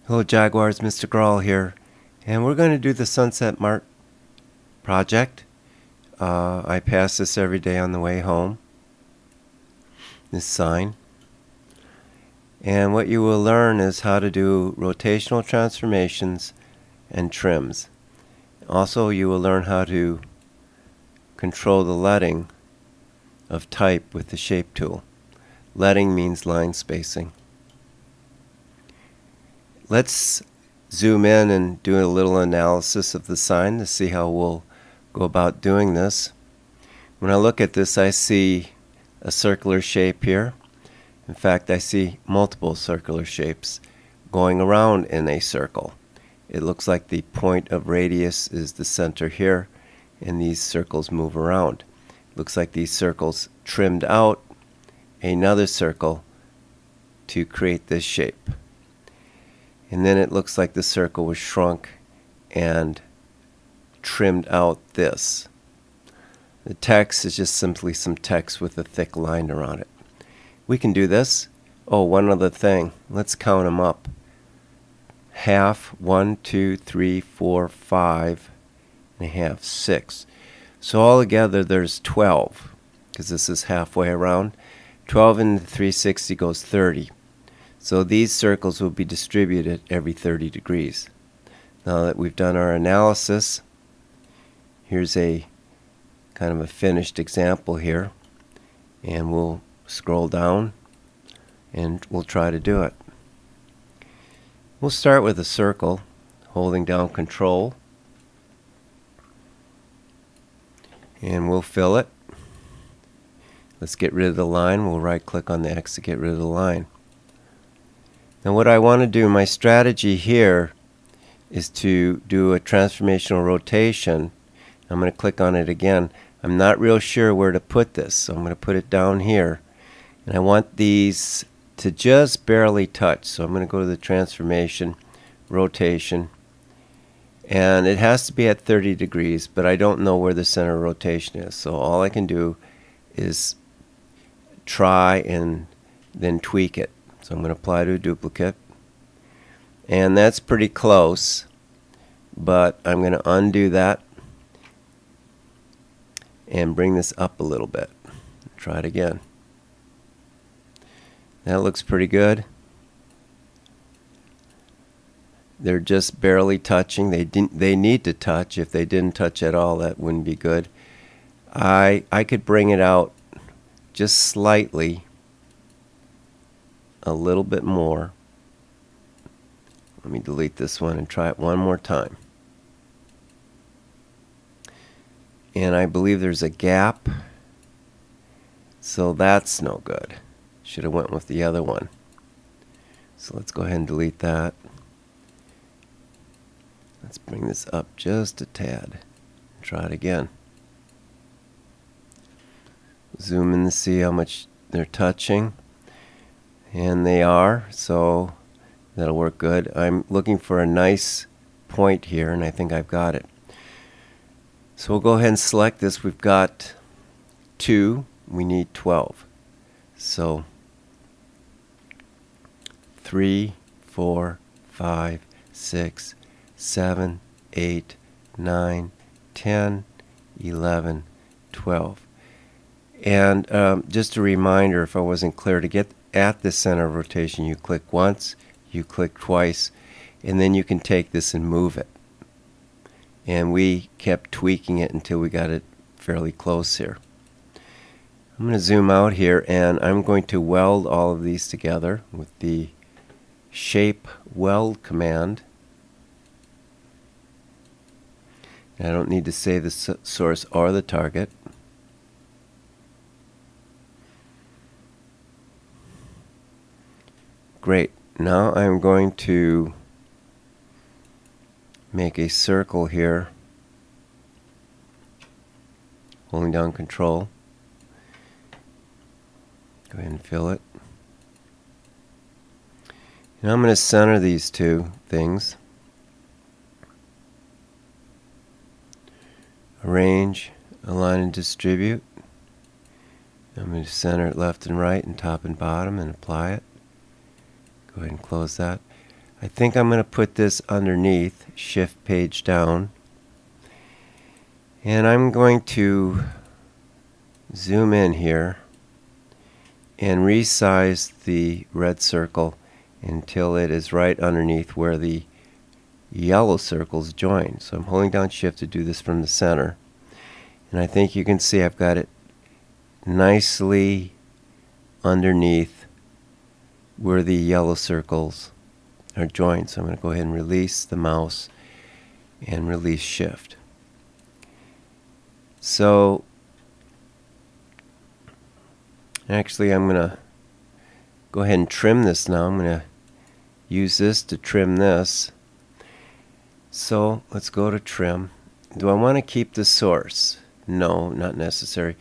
Hello Jaguars, Mr. Graul here, and we're going to do the Sunset Mart project. I pass this every day on the way home, this sign. And what you will learn is how to do rotational transformations and trims. Also, you will learn how to control the leading of type with the shape tool. Leading means line spacing. Let's zoom in and do a little analysis of the sign to see how we'll go about doing this. When I look at this, I see a circular shape here. In fact, I see multiple circular shapes going around in a circle. It looks like the point of radius is the center here, and these circles move around. It looks like these circles trimmed out another circle to create this shape. And then it looks like the circle was shrunk and trimmed out this. The text is just simply some text with a thick line around it. We can do this. Oh, one other thing. Let's count them up. Half, 1, 2, 3, 4, 5 and a half, 6. So altogether there's 12, because this is halfway around. 12 into 360 goes 30. So these circles will be distributed every 30 degrees. Now that we've done our analysis, here's a kind of a finished example here, and we'll scroll down and we'll try to do it. We'll start with a circle, holding down Control, and we'll fill it. Let's get rid of the line. We'll right click on the X to get rid of the line. Now what I want to do, my strategy here is to do a transformational rotation. I'm going to click on it again. I'm not real sure where to put this, so I'm going to put it down here. And I want these to just barely touch, so I'm going to go to the transformation, rotation, and it has to be at 30 degrees, but I don't know where the center of rotation is, so all I can do is try and then tweak it. So I'm going to apply to a duplicate, and that's pretty close, but I'm going to undo that and bring this up a little bit. Try it again. That looks pretty good. They're just barely touching. They need to touch. If they didn't touch at all, that wouldn't be good. I could bring it out just slightly, a little bit more. Let me delete this one and try it one more time. And I believe there's a gap, so that's no good. Should have went with the other one. So let's go ahead and delete that. Let's bring this up just a tad. Try it again. Zoom in to see how much they're touching. And they are, so that'll work good. I'm looking for a nice point here, and I think I've got it. So we'll go ahead and select this. We've got 2. We need 12. So 3, 4, 5, 6, 7, 8, 9, 10, 11, 12. And just a reminder, if I wasn't clear, to get at the center of rotation, you click once, you click twice, and then you can take this and move it. And we kept tweaking it until we got it fairly close here. I'm going to zoom out here, and I'm going to weld all of these together with the shape weld command. And I don't need to say the source or the target. Great. Now I'm going to make a circle here, holding down Control. Go ahead and fill it. Now I'm going to center these two things. Arrange, align, and distribute. I'm going to center it left and right and top and bottom and apply it. Go ahead and close that. I think I'm going to put this underneath, shift page down, and I'm going to zoom in here and resize the red circle until it is right underneath where the yellow circles join. So I'm holding down shift to do this from the center, and I think you can see I've got it nicely underneath where the yellow circles are joined. So I'm going to go ahead and release the mouse and release shift. So actually I'm going to go ahead and trim this now. I'm going to use this to trim this. So let's go to trim. Do I want to keep the source? No, not necessary.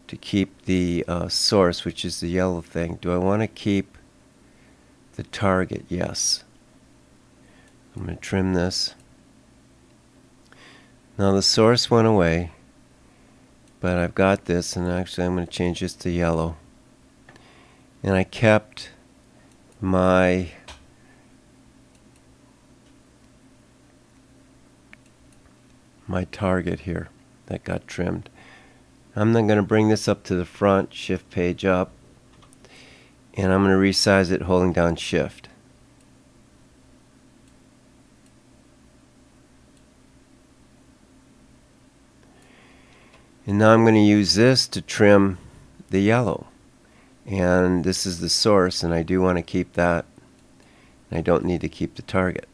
To keep the source, which is the yellow thing, do I want to keep the target? Yes. I'm going to trim this. Now the source went away, but I've got this, and actually I'm going to change this to yellow. And I kept my target here that got trimmed. I'm then going to bring this up to the front, shift page up, and I'm going to resize it holding down shift. And now I'm going to use this to trim the yellow. And this is the source, and I do want to keep that. I don't need to keep the target.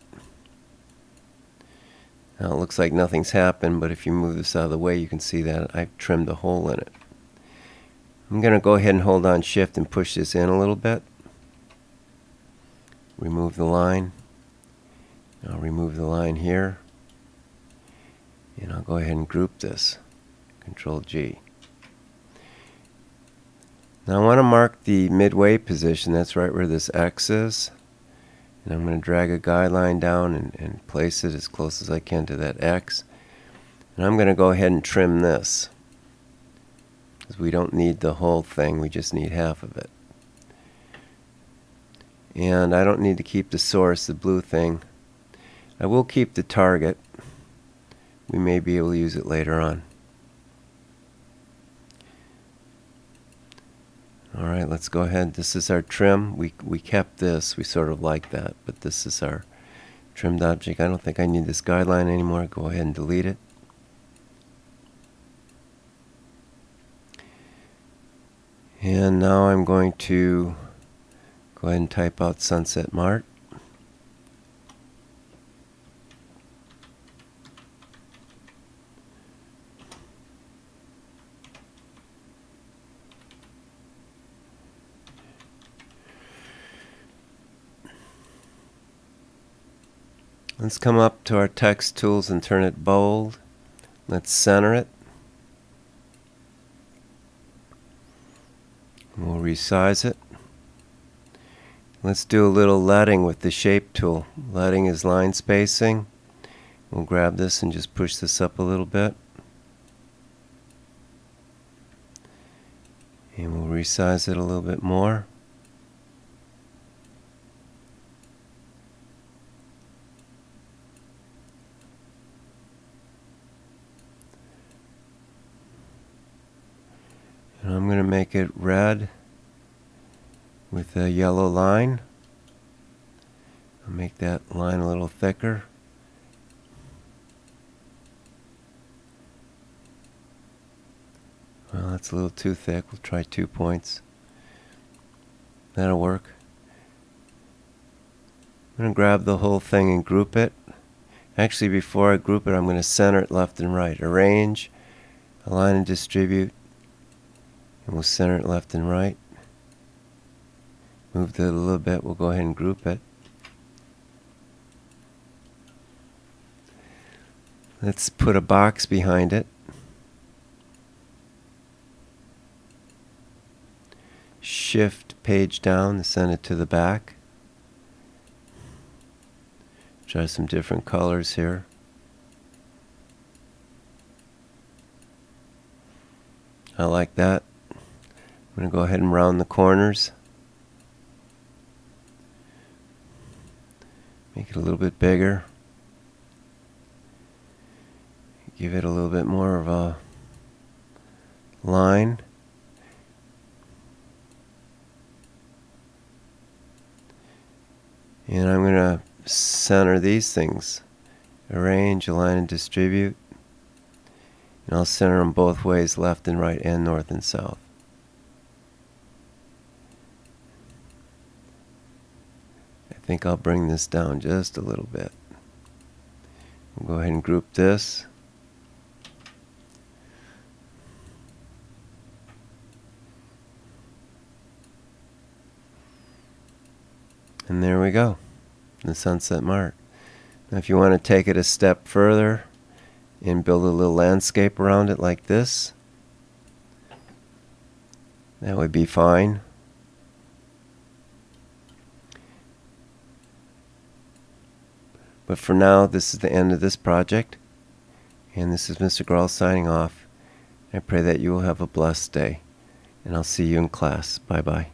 Now it looks like nothing's happened, but if you move this out of the way, you can see that I've trimmed a hole in it. I'm going to go ahead and hold on shift and push this in a little bit. Remove the line. I'll remove the line here. And I'll go ahead and group this. Control G. Now I want to mark the midway position. That's right where this X is. And I'm going to drag a guideline down and place it as close as I can to that X. And I'm going to go ahead and trim this, because we don't need the whole thing, we just need half of it. And I don't need to keep the source, the blue thing. I will keep the target. We may be able to use it later on. Alright, let's go ahead. This is our trim. We kept this. We sort of like that, but this is our trimmed object. I don't think I need this guideline anymore. Go ahead and delete it. And now I'm going to go ahead and type out Sunset Mart. Let's come up to our text tools and turn it bold. Let's center it. We'll resize it. Let's do a little leading with the shape tool. Leading is line spacing. We'll grab this and just push this up a little bit. And we'll resize it a little bit more. And I'm going to make it red with a yellow line. I'll make that line a little thicker. Well, that's a little too thick. We'll try 2 points. That'll work. I'm going to grab the whole thing and group it. Actually, before I group it, I'm going to center it left and right. Arrange, align and distribute. And we'll center it left and right. Move it a little bit. We'll go ahead and group it. Let's put a box behind it. Shift page down to send it to the back. Try some different colors here. I like that. I'm going to go ahead and round the corners. Make it a little bit bigger. Give it a little bit more of a line. And I'm going to center these things. Arrange, align, and distribute. And I'll center them both ways, left and right, and north and south. I think I'll bring this down just a little bit. We'll go ahead and group this. And there we go, the sunset mark. Now if you want to take it a step further and build a little landscape around it like this, that would be fine. But for now, this is the end of this project. And this is Mr. Graul signing off. I pray that you will have a blessed day. And I'll see you in class. Bye-bye.